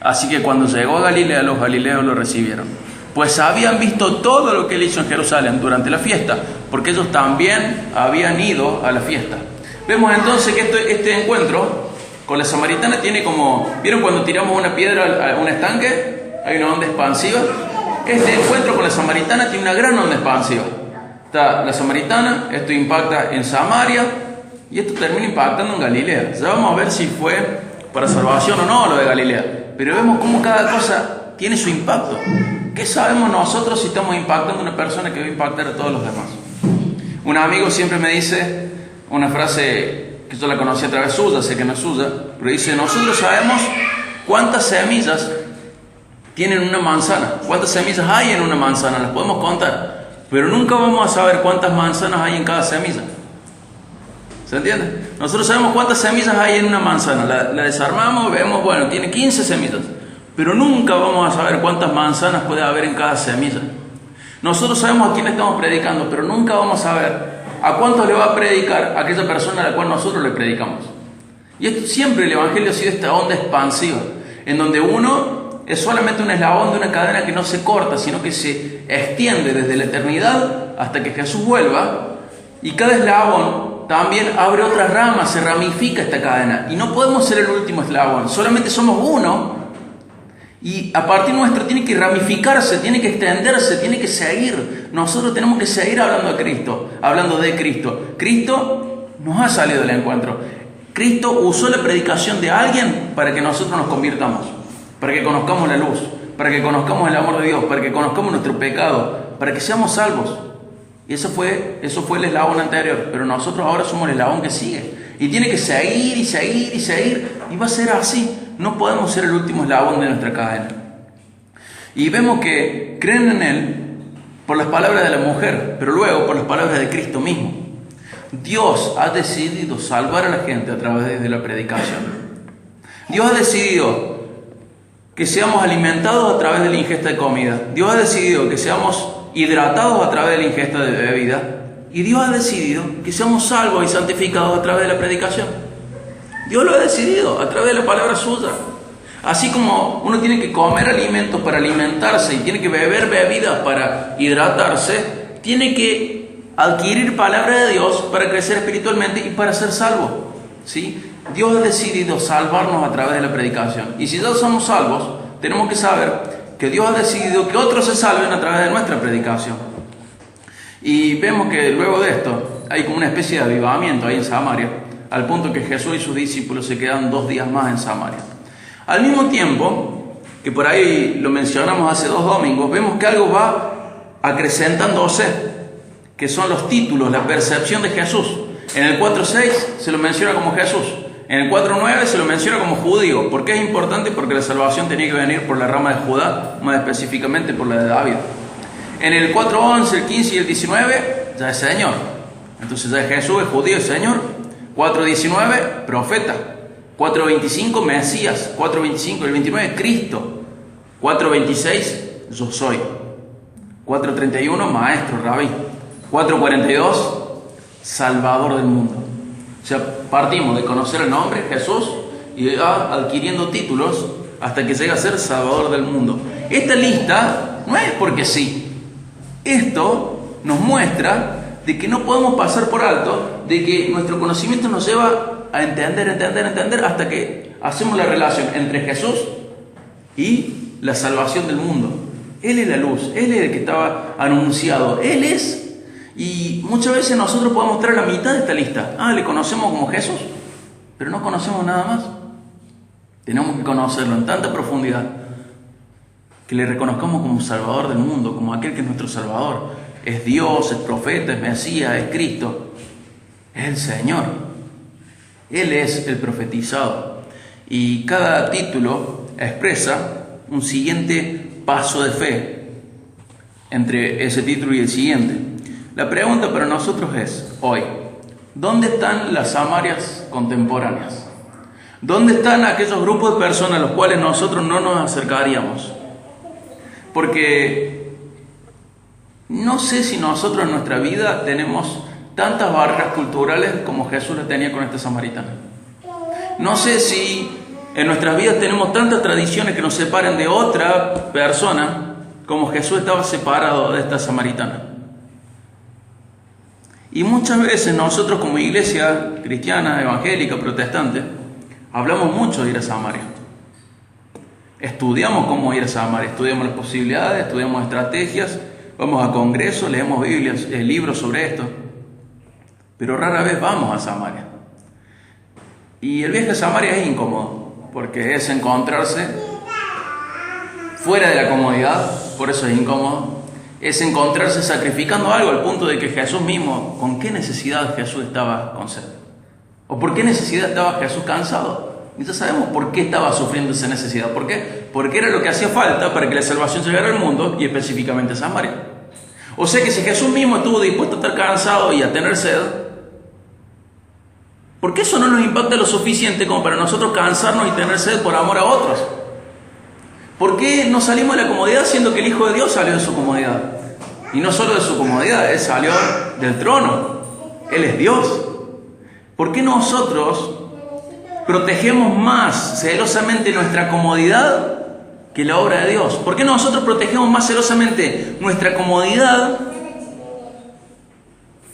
Así que cuando llegó a Galilea, los galileos lo recibieron, pues habían visto todo lo que él hizo en Jerusalén durante la fiesta, porque ellos también habían ido a la fiesta. Vemos entonces que este encuentro con la samaritana tiene como... ¿Vieron cuando tiramos una piedra a un estanque? Hay una onda expansiva. Este encuentro con la samaritana tiene una gran onda expansiva. Está la samaritana, esto impacta en Samaria y esto termina impactando en Galilea. Ya vamos a ver si fue para salvación o no lo de Galilea. Pero vemos cómo cada cosa tiene su impacto. ¿Qué sabemos nosotros si estamos impactando a una persona que va a impactar a todos los demás? Un amigo siempre me dice una frase que yo la conocí a través suya, sé que no es suya, pero dice: nosotros sabemos cuántas semillas tienen una manzana, cuántas semillas hay en una manzana, las podemos contar, pero nunca vamos a saber cuántas manzanas hay en cada semilla. ¿Se entiende? Nosotros sabemos cuántas semillas hay en una manzana, la desarmamos, vemos, bueno, tiene 15 semillas, pero nunca vamos a saber cuántas manzanas puede haber en cada semilla. Nosotros sabemos a quién estamos predicando, pero nunca vamos a saber a cuánto le va a predicar a aquella persona a la cual nosotros le predicamos. Y esto, siempre el Evangelio ha sido esta onda expansiva, en donde uno es solamente un eslabón de una cadena que no se corta, sino que se extiende desde la eternidad hasta que Jesús vuelva, y cada eslabón también abre otras ramas, se ramifica esta cadena, y no podemos ser el último eslabón, solamente somos uno. Y a partir nuestro tiene que ramificarse, tiene que extenderse, tiene que seguir. Nosotros tenemos que seguir hablando de Cristo, hablando de Cristo. Cristo nos ha salido del encuentro. Cristo usó la predicación de alguien para que nosotros nos convirtamos, para que conozcamos la luz, para que conozcamos el amor de Dios, para que conozcamos nuestro pecado, para que seamos salvos. Y eso fue el eslabón anterior, pero nosotros ahora somos el eslabón que sigue. Y tiene que seguir y seguir y seguir. Y va a ser así. No podemos ser el último eslabón de nuestra cadena. Y vemos que creen en Él por las palabras de la mujer, pero luego por las palabras de Cristo mismo. Dios ha decidido salvar a la gente a través de la predicación. Dios ha decidido que seamos alimentados a través de la ingesta de comida. Dios ha decidido que seamos hidratados a través de la ingesta de bebida. Y Dios ha decidido que seamos salvos y santificados a través de la predicación. Dios lo ha decidido a través de la palabra suya. Así como uno tiene que comer alimentos para alimentarse y tiene que beber bebidas para hidratarse, tiene que adquirir palabra de Dios para crecer espiritualmente y para ser salvo. ¿Sí? Dios ha decidido salvarnos a través de la predicación. Y si ya somos salvos, tenemos que saber que Dios ha decidido que otros se salven a través de nuestra predicación. Y vemos que luego de esto hay como una especie de avivamiento ahí en Samaria, al punto que Jesús y sus discípulos se quedan 2 días más en Samaria. Al mismo tiempo, que por ahí lo mencionamos hace 2 domingos, vemos que algo va acrecentándose, que son los títulos, la percepción de Jesús. En el 4.6 se lo menciona como Jesús. En el 4.9 se lo menciona como judío. ¿Por qué es importante? Porque la salvación tenía que venir por la rama de Judá, más específicamente por la de David. En el 4.11, el 15 y el 19 ya es Señor. Entonces ya Jesús es judío y Señor. 4.19, profeta. 4.25, Mesías. 4.25, el 29, Cristo. 4.26, yo soy. 4.31, maestro, rabí. 4.42, Salvador del mundo. O sea, partimos de conocer el nombre, Jesús, y va adquiriendo títulos hasta que llega a ser Salvador del mundo. Esta lista no es porque sí. Esto nos muestra de que no podemos pasar por alto, de que nuestro conocimiento nos lleva a entender, hasta que hacemos la relación entre Jesús y la salvación del mundo. Él es la luz, Él es el que estaba anunciado, Él es. Y muchas veces nosotros podemos traer la mitad de esta lista. Le conocemos como Jesús, pero no conocemos nada más. Tenemos que conocerlo en tanta profundidad que le reconozcamos como Salvador del mundo, como aquel que es nuestro Salvador. Es Dios, es profeta, es Mesías, es Cristo, es el Señor. Él es el profetizado. Y cada título expresa un siguiente paso de fe entre ese título y el siguiente. La pregunta para nosotros es, hoy, ¿dónde están las Samarias contemporáneas? ¿Dónde están aquellos grupos de personas a los cuales nosotros no nos acercaríamos? Porque no sé si nosotros en nuestra vida tenemos tantas barreras culturales como Jesús las tenía con esta samaritana. No sé si en nuestras vidas tenemos tantas tradiciones que nos separen de otra persona como Jesús estaba separado de esta samaritana. Y muchas veces nosotros como iglesia cristiana, evangélica, protestante, hablamos mucho de ir a Samaria. Estudiamos cómo ir a Samaria, estudiamos las posibilidades, estudiamos estrategias, vamos a congresos, leemos Biblias, libros sobre esto, pero rara vez vamos a Samaria. Y el viaje a Samaria es incómodo, porque es encontrarse fuera de la comodidad, por eso es incómodo. Es encontrarse sacrificando algo al punto de que Jesús mismo, ¿con qué necesidad Jesús estaba con sed? ¿O por qué necesidad estaba Jesús cansado? Y ya sabemos por qué estaba sufriendo esa necesidad. ¿Por qué? Porque era lo que hacía falta para que la salvación llegara al mundo y específicamente a Samaria. O sea que si Jesús mismo estuvo dispuesto a estar cansado y a tener sed, ¿por qué eso no nos impacta lo suficiente como para nosotros cansarnos y tener sed por amor a otros? ¿Por qué no salimos de la comodidad siendo que el Hijo de Dios salió de su comodidad? Y no solo de su comodidad, Él salió del trono. Él es Dios. ¿Por qué nosotros protegemos más celosamente nuestra comodidad que la obra de Dios? ¿Por qué nosotros protegemos más celosamente nuestra comodidad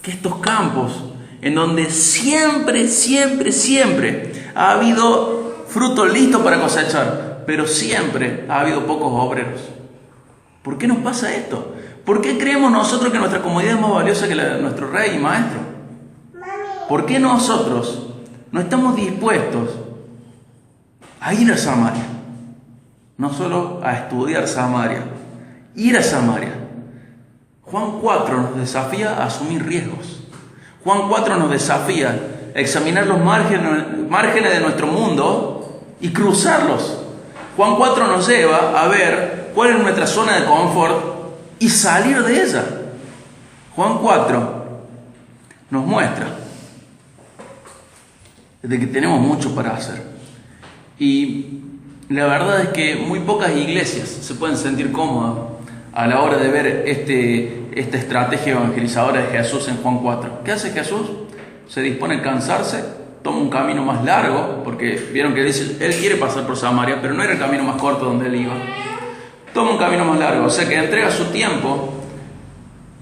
que estos campos en donde siempre ha habido frutos listos para cosechar, pero siempre ha habido pocos obreros? ¿Por qué nos pasa esto? ¿Por qué creemos nosotros que nuestra comodidad es más valiosa que la de nuestro Rey y Maestro? ¿Por qué nosotros no estamos dispuestos a ir a Samaria? No solo a estudiar Samaria, ir a Samaria. Juan 4 nos desafía a asumir riesgos. Juan 4 nos desafía examinar los márgenes de nuestro mundo y cruzarlos. Juan 4 nos lleva a ver cuál es nuestra zona de confort y salir de ella. Juan 4 nos muestra de que tenemos mucho para hacer. Y la verdad es que muy pocas iglesias se pueden sentir cómodas a la hora de ver esta estrategia evangelizadora de Jesús en Juan 4. ¿Qué hace Jesús? Se dispone a cansarse, toma un camino más largo, porque vieron que dice, él quiere pasar por Samaria, pero no era el camino más corto donde él iba. Toma un camino más largo, o sea que entrega su tiempo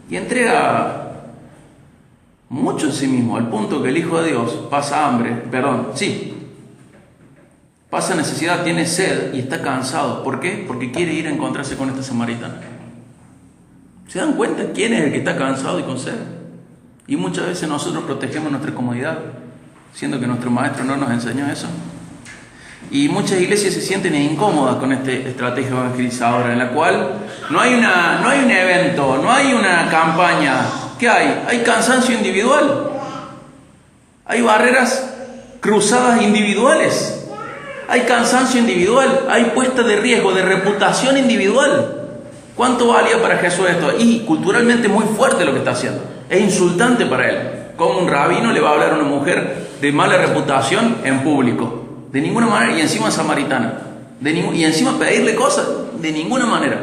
y entrega mucho en sí mismo, al punto que el Hijo de Dios pasa pasa necesidad, tiene sed y está cansado. ¿Por qué? Porque quiere ir a encontrarse con esta samaritana. ¿Se dan cuenta quién es el que está cansado y con sed? Y muchas veces nosotros protegemos nuestra comodidad, siendo que nuestro maestro no nos enseñó eso. Y muchas iglesias se sienten incómodas con esta estrategia evangelizadora, en la cual no hay un evento, no hay una campaña. ¿Qué hay? Hay cansancio individual. Hay barreras cruzadas individuales. Hay cansancio individual. Hay puesta de riesgo de reputación individual. ¿Cuánto valía para Jesús esto? Y culturalmente muy fuerte lo que está haciendo. Es insultante para él. ¿Cómo un rabino le va a hablar a una mujer de mala reputación en público? De ninguna manera. Y encima samaritana. Y encima pedirle cosas. De ninguna manera.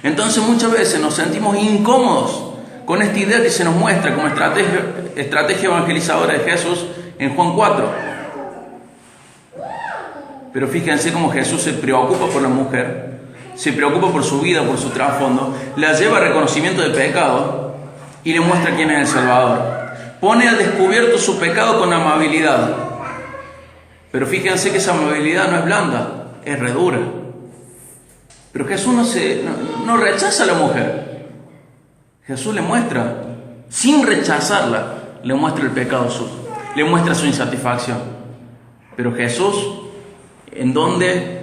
Entonces muchas veces nos sentimos incómodos con esta idea que se nos muestra como estrategia evangelizadora de Jesús en Juan 4. Pero fíjense cómo Jesús se preocupa por la mujer, se preocupa por su vida, por su trasfondo, la lleva a reconocimiento de pecado y le muestra quién es el Salvador. Pone al descubierto su pecado con amabilidad. Pero fíjense que esa amabilidad no es blanda, es re dura. Pero Jesús no rechaza a la mujer. Jesús le muestra, sin rechazarla, le muestra el pecado suyo, le muestra su insatisfacción. Pero Jesús, ¿en dónde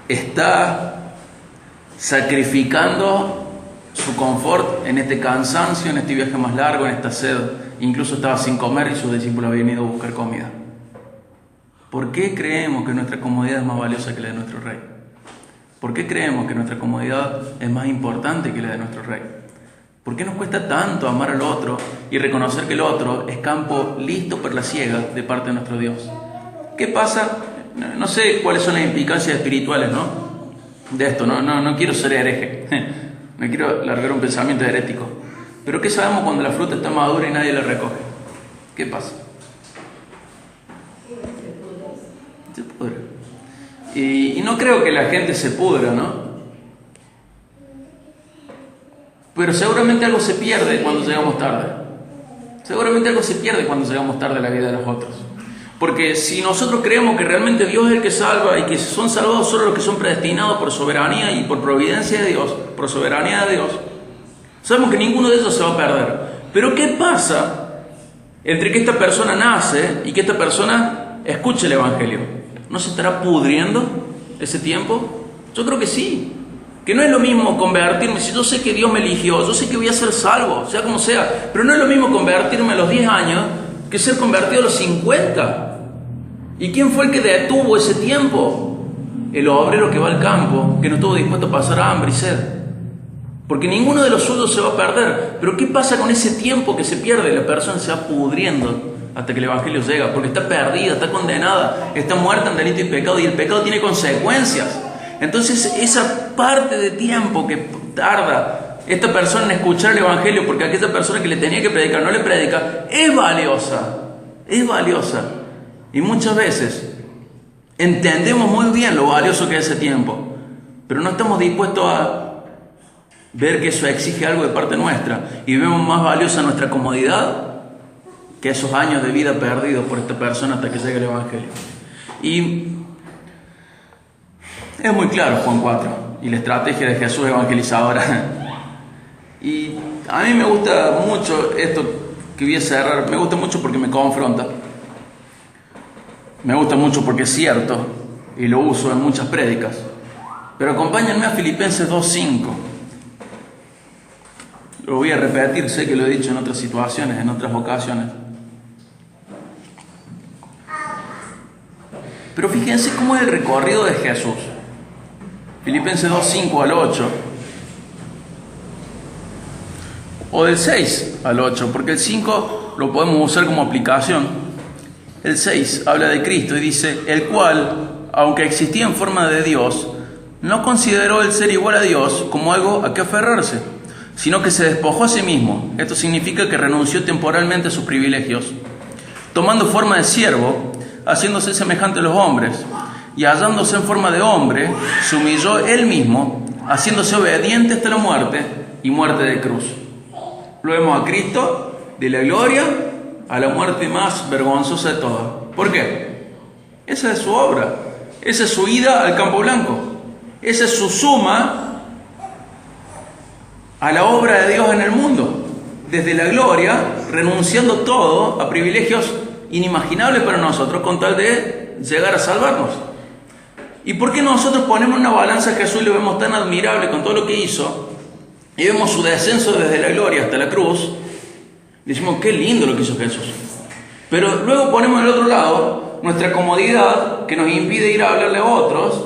está sacrificando su confort en este cansancio, en este viaje más largo, en esta sed? Incluso estaba sin comer y sus discípulos habían ido a buscar comida. ¿Por qué creemos que nuestra comodidad es más valiosa que la de nuestro Rey? ¿Por qué creemos que nuestra comodidad es más importante que la de nuestro Rey? ¿Por qué nos cuesta tanto amar al otro y reconocer que el otro es campo listo para la siega de parte de nuestro Dios? ¿Qué pasa? No sé cuáles son las implicancias espirituales, ¿no? De esto, no quiero ser hereje, no quiero largar un pensamiento herético. Pero ¿qué sabemos cuando la fruta está madura y nadie la recoge? ¿Qué pasa? Se pudre. Y no creo que la gente se pudra, ¿no? Pero seguramente algo se pierde cuando llegamos tarde. Seguramente algo se pierde cuando llegamos tarde a la vida de los otros. Porque si nosotros creemos que realmente Dios es el que salva y que son salvados solo los que son predestinados por soberanía y por providencia de Dios, por soberanía de Dios, sabemos que ninguno de ellos se va a perder. Pero ¿qué pasa entre que esta persona nace y que esta persona escuche el Evangelio? ¿No se estará pudriendo ese tiempo? Yo creo que sí. Que no es lo mismo convertirme, si yo sé que Dios me eligió, yo sé que voy a ser salvo, sea como sea, pero no es lo mismo convertirme a los 10 años que ser convertido a los 50. ¿Y quién fue el que detuvo ese tiempo? El obrero que va al campo, que no estuvo dispuesto a pasar hambre y sed. Porque ninguno de los suyos se va a perder. Pero ¿qué pasa con ese tiempo que se pierde? La persona se va pudriendo hasta que el Evangelio llega, porque está perdida, está condenada, está muerta en delito y pecado, y el pecado tiene consecuencias. Entonces esa parte de tiempo que tarda esta persona en escuchar el Evangelio, porque aquella persona que le tenía que predicar no le predica, es valiosa. Y muchas veces entendemos muy bien lo valioso que es ese tiempo, pero no estamos dispuestos a ver que eso exige algo de parte nuestra, y vemos más valiosa nuestra comodidad que esos años de vida perdidos por esta persona hasta que llegue el Evangelio. Y es muy claro Juan 4 y la estrategia de Jesús evangelizadora. Y a mí me gusta mucho esto que voy a cerrar, me gusta mucho porque me confronta. Me gusta mucho porque es cierto y lo uso en muchas prédicas. Pero acompáñenme a Filipenses 2:5. Lo voy a repetir, sé que lo he dicho en otras situaciones, en otras ocasiones. Pero fíjense cómo es el recorrido de Jesús. Filipenses 2, 5 al 8. O del 6 al 8, porque el 5 lo podemos usar como aplicación. El 6 habla de Cristo y dice: el cual, aunque existía en forma de Dios, no consideró el ser igual a Dios como algo a que aferrarse, sino que se despojó a sí mismo. Esto significa que renunció temporalmente a sus privilegios, tomando forma de siervo, haciéndose semejante a los hombres, y hallándose en forma de hombre, se humilló él mismo, haciéndose obediente hasta la muerte y muerte de cruz. Lo vemos a Cristo de la gloria a la muerte más vergonzosa de todas. ¿Por qué? Esa es su obra, esa es su ida al campo blanco, esa es su suma a la obra de Dios en el mundo, desde la gloria, renunciando todo a privilegios inimaginables para nosotros con tal de llegar a salvarnos. ¿Y por qué nosotros ponemos una balanza a Jesús y lo vemos tan admirable con todo lo que hizo, y vemos su descenso desde la gloria hasta la cruz? Decimos, qué lindo lo que hizo Jesús. Pero luego ponemos del otro lado nuestra comodidad, que nos impide ir a hablarle a otros,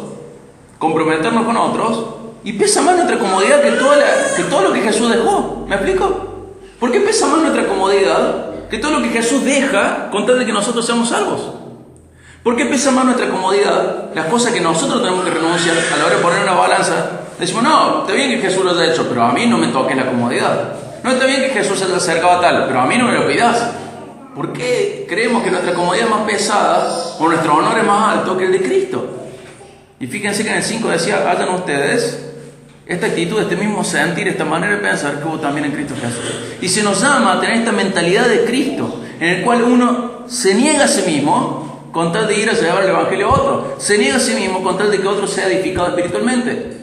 comprometernos con otros, y pesa más nuestra comodidad que todo lo que Jesús dejó. ¿Me explico? ¿Por qué pesa más nuestra comodidad que todo lo que Jesús deja con tal de que nosotros seamos salvos? ¿Por qué pesa más nuestra comodidad, las cosas que nosotros tenemos que renunciar a la hora de poner una balanza? Decimos, no, está bien que Jesús lo haya hecho, pero a mí no me toque la comodidad. No, está bien que Jesús se haya acercado a tal, pero a mí no me lo pidas. ¿Por qué creemos que nuestra comodidad es más pesada o nuestro honor es más alto que el de Cristo? Y fíjense que en el 5 decía, hagan ustedes esta actitud, este mismo sentir, esta manera de pensar que hubo también en Cristo Jesús. Y se nos llama a tener esta mentalidad de Cristo, en el cual uno se niega a sí mismo con tal de ir a llevar el Evangelio a otro. Se niega a sí mismo con tal de que otro sea edificado espiritualmente.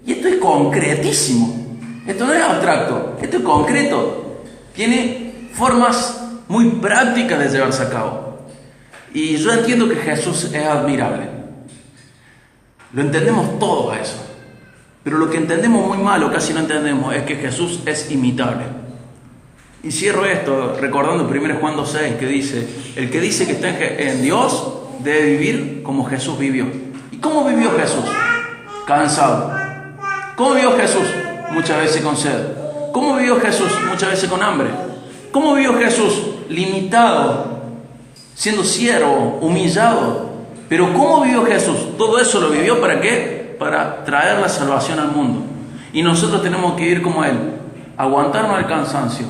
Y esto es concretísimo. Esto no es abstracto, esto es concreto. Tiene formas muy prácticas de llevarse a cabo. Y yo entiendo que Jesús es admirable. Lo entendemos todos a eso. Pero lo que entendemos muy mal, o casi no entendemos, es que Jesús es imitable. Y cierro esto recordando 1 Juan 2:6, que dice: el que dice que está en Dios debe vivir como Jesús vivió. ¿Y cómo vivió Jesús? Cansado. ¿Cómo vivió Jesús? Muchas veces con sed. ¿Cómo vivió Jesús? Muchas veces con hambre. ¿Cómo vivió Jesús? Limitado, siendo siervo, humillado. Pero ¿cómo vivió Jesús? Todo eso lo vivió ¿para qué? Para traer la salvación al mundo. Y nosotros tenemos que vivir como Él, aguantarnos el cansancio,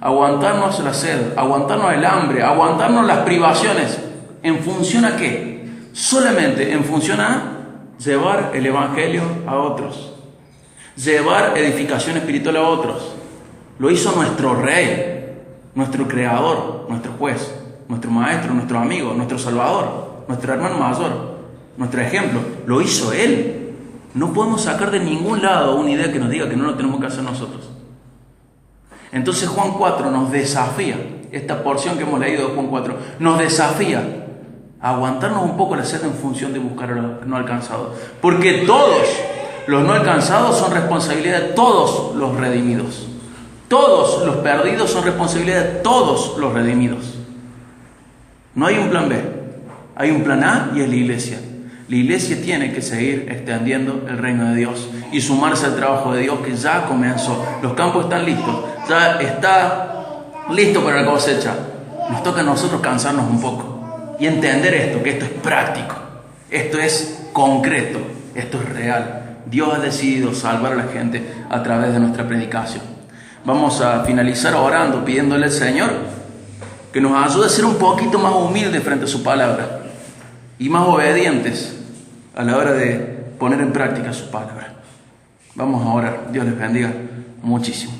aguantarnos la sed, aguantarnos el hambre, aguantarnos las privaciones. ¿En función a qué? Solamente en función a llevar el Evangelio a otros, llevar edificación espiritual a otros. Lo hizo nuestro Rey, nuestro Creador, nuestro Juez, nuestro Maestro, nuestro amigo, nuestro Salvador, nuestro hermano mayor, nuestro ejemplo. Lo hizo Él. No podemos sacar de ningún lado una idea que nos diga que no lo tenemos que hacer nosotros. Entonces Juan 4 nos desafía, esta porción que hemos leído de Juan 4, nos desafía a aguantarnos un poco la sed en función de buscar a los no alcanzados. Porque todos los no alcanzados son responsabilidad de todos los redimidos. Todos los perdidos son responsabilidad de todos los redimidos. No hay un plan B, hay un plan A y es la iglesia. La iglesia tiene que seguir extendiendo el reino de Dios y sumarse al trabajo de Dios que ya comenzó. Los campos están listos, ya está listo para la cosecha. Nos toca a nosotros cansarnos un poco y entender esto, que esto es práctico, esto es concreto, esto es real. Dios ha decidido salvar a la gente a través de nuestra predicación. Vamos a finalizar orando, pidiéndole al Señor que nos ayude a ser un poquito más humildes frente a su palabra y más obedientes a la hora de poner en práctica su palabra. Vamos a orar. Dios les bendiga muchísimo.